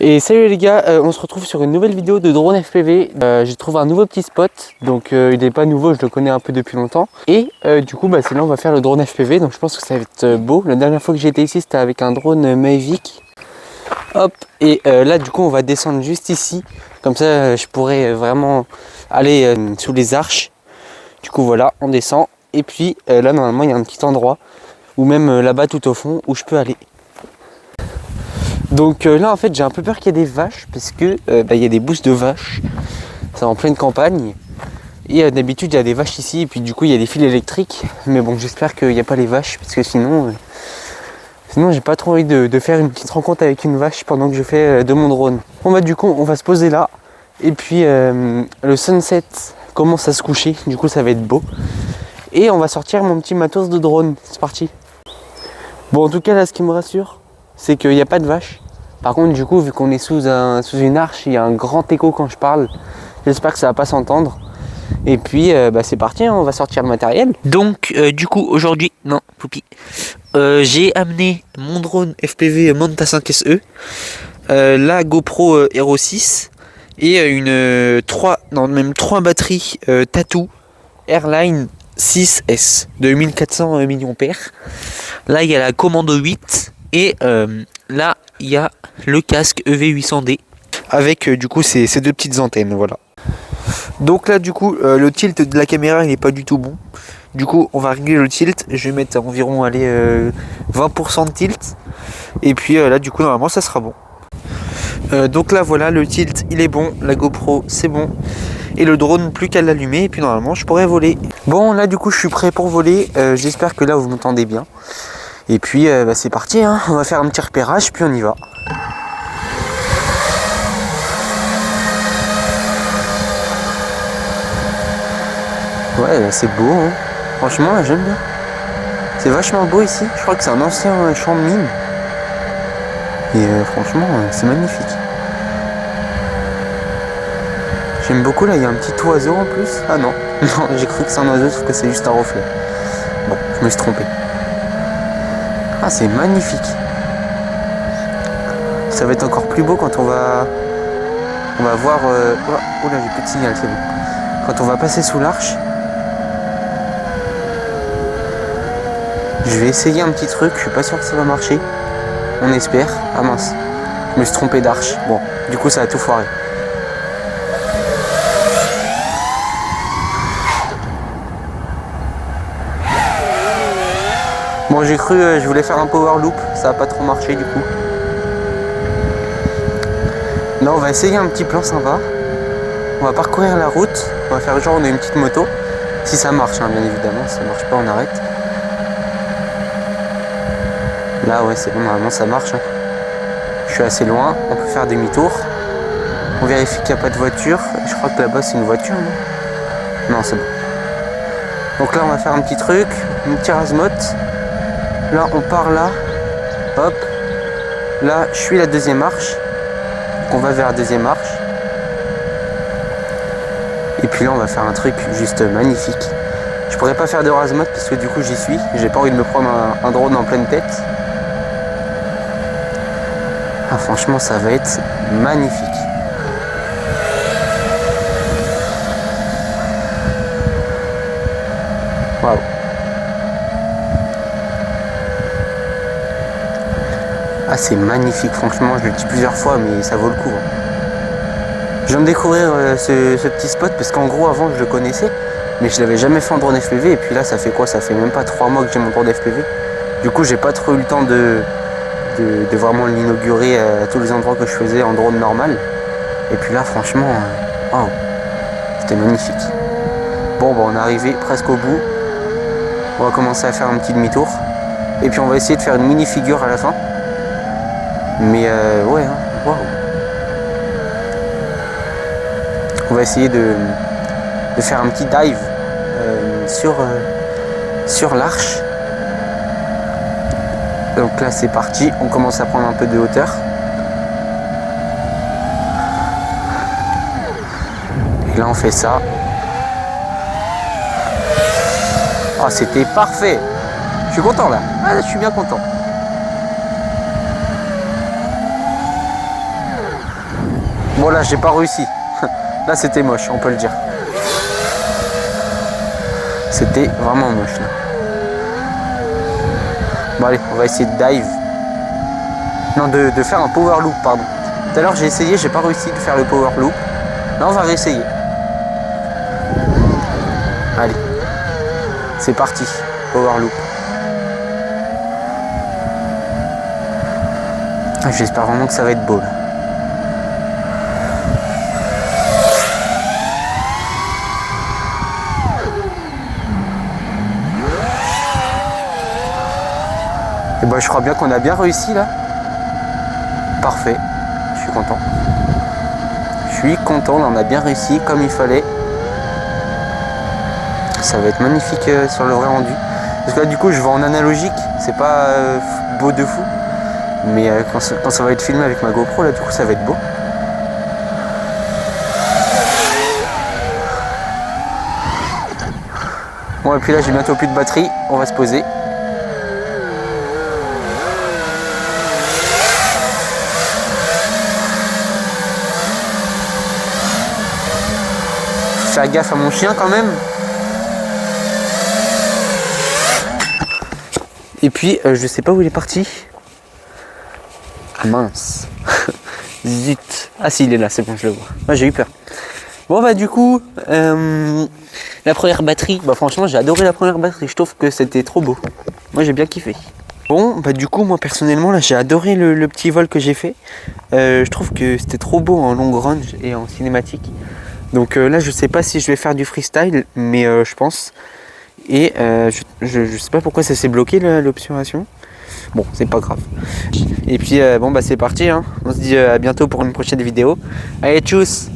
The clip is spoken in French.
Et salut les gars, on se retrouve sur une nouvelle vidéo de drone FPV. J'ai trouvé un nouveau petit spot, donc il n'est pas nouveau, je le connais un peu depuis longtemps. Et du coup c'est là on va faire le drone FPV, donc je pense que ça va être beau. La dernière fois que j'étais ici c'était avec un drone Mavic. Hop, et là du coup on va descendre juste ici, comme ça je pourrais vraiment aller sous les arches. Du coup voilà, on descend, et puis là normalement il y a un petit endroit, ou même là-bas tout au fond, où je peux aller. Donc là en fait j'ai un peu peur qu'il y ait des vaches parce que il y a des bousses de vaches, c'est en pleine campagne et d'habitude il y a des vaches ici et puis du coup il y a des fils électriques, mais bon j'espère qu'il n'y a pas les vaches parce que sinon j'ai pas trop envie de faire une petite rencontre avec une vache pendant que je fais de mon drone. Bon bah du coup on va se poser là et puis le sunset commence à se coucher, du coup ça va être beau et on va sortir mon petit matos de drone, c'est parti. Bon en tout cas là ce qui me rassure c'est qu'il n'y a pas de vache. Par contre du coup vu qu'on est sous une arche, il y a un grand écho quand je parle. J'espère que ça va pas s'entendre. Et puis c'est parti, hein, on va sortir le matériel. Donc du coup aujourd'hui, non poupi, j'ai amené mon drone FPV Manta 5SE, la GoPro Hero 6 et même 3 batteries Tattoo Airline 6S de 1400 mAh. Là il y a la Commando 8 et là il y a le casque EV800D avec du coup ces deux petites antennes, voilà. Donc là du coup le tilt de la caméra il n'est pas du tout bon. Du coup on va régler le tilt, je vais mettre à environ 20% de tilt. Et puis là du coup normalement ça sera bon. Donc là voilà, le tilt il est bon, la GoPro c'est bon. Et le drone plus qu'à l'allumer et puis normalement je pourrais voler. Bon là du coup je suis prêt pour voler, j'espère que là vous m'entendez bien. Et puis c'est parti, hein. On va faire un petit repérage puis on y va. Ouais c'est beau, hein. Franchement là, j'aime bien. C'est vachement beau ici, je crois que c'est un ancien champ de mine. Et franchement c'est magnifique. J'aime beaucoup, là il y a un petit oiseau en plus. Ah non, non j'ai cru que c'est un oiseau sauf que c'est juste un reflet. Bon, je me suis trompé. Ah c'est magnifique. Ça va être encore plus beau quand on va voir... Oh là j'ai plus de signal, c'est bon. Quand on va passer sous l'arche. Je vais essayer un petit truc, je suis pas sûr que ça va marcher. On espère. Ah mince, je me suis trompé d'arche. Bon, du coup ça a tout foiré. Bon j'ai cru, je voulais faire un power loop, ça a pas trop marché du coup. Là on va essayer un petit plan sympa. On va parcourir la route, on va faire genre on a une petite moto. Si ça marche hein, bien évidemment, si ça marche pas on arrête. Là ouais c'est bon, normalement ça marche. Hein. Je suis assez loin, on peut faire demi-tour. On vérifie qu'il n'y a pas de voiture. Je crois que là-bas c'est une voiture, non? Non c'est bon. Donc là on va faire un petit truc, une petite rasemote. Là on part là, hop, là je suis la deuxième marche, donc on va vers la deuxième marche. Et puis là on va faire un truc juste magnifique. Je pourrais pas faire de rasemote parce que du coup j'y suis, j'ai pas envie de me prendre un drone en pleine tête. Ah franchement ça va être magnifique. Waouh. Ah c'est magnifique, franchement je le dis plusieurs fois mais ça vaut le coup. Je viens de découvrir ce petit spot parce qu'en gros avant je le connaissais mais je l'avais jamais fait en drone FPV et puis là ça fait quoi? Ça fait même pas 3 mois que j'ai mon drone FPV. Du coup j'ai pas trop eu le temps de vraiment l'inaugurer à tous les endroits que je faisais en drone normal. Et puis là franchement, wow, c'était magnifique. Bon on est arrivé presque au bout. On va commencer à faire un petit demi-tour. Et puis on va essayer de faire une mini figure à la fin. Mais ouais, hein, waouh. On va essayer de faire un petit dive sur l'arche. Donc là c'est parti, on commence à prendre un peu de hauteur. Et là on fait ça. Oh c'était parfait. Je suis content là. Ah, je suis bien content. Bon là j'ai pas réussi. Là c'était moche, on peut le dire. C'était vraiment moche là. Bon allez, on va essayer de dive. Non, de faire un power loop, pardon. Tout à l'heure j'ai essayé, j'ai pas réussi de faire le power loop. Là on va réessayer. Allez. C'est parti. Power loop. J'espère vraiment que ça va être beau là. Et bah je crois bien qu'on a bien réussi là. Parfait. Je suis content. Je suis content, là on a bien réussi comme il fallait. Ça va être magnifique sur le vrai rendu. Parce que là du coup je vais en analogique. C'est pas beau de fou. Mais quand ça va être filmé avec ma GoPro là du coup ça va être beau. Bon et puis là j'ai bientôt plus de batterie. On va se poser. Faire gaffe à mon chien quand même. Et puis je sais pas où il est parti. Ah mince. Zut. Ah si il est là, c'est bon, je le vois. Ah, j'ai eu peur. Bon bah du coup la première batterie, bah franchement j'ai adoré la première batterie. Je trouve que c'était trop beau. Moi j'ai bien kiffé. Bon bah du coup moi personnellement là j'ai adoré le petit vol que j'ai fait. Je trouve que c'était trop beau en long range et en cinématique. Donc là je sais pas si je vais faire du freestyle, mais je pense. Et je sais pas pourquoi ça s'est bloqué l'obturation. Bon c'est pas grave. Et puis bon bah c'est parti hein. On se dit à bientôt pour une prochaine vidéo. Allez tchuss.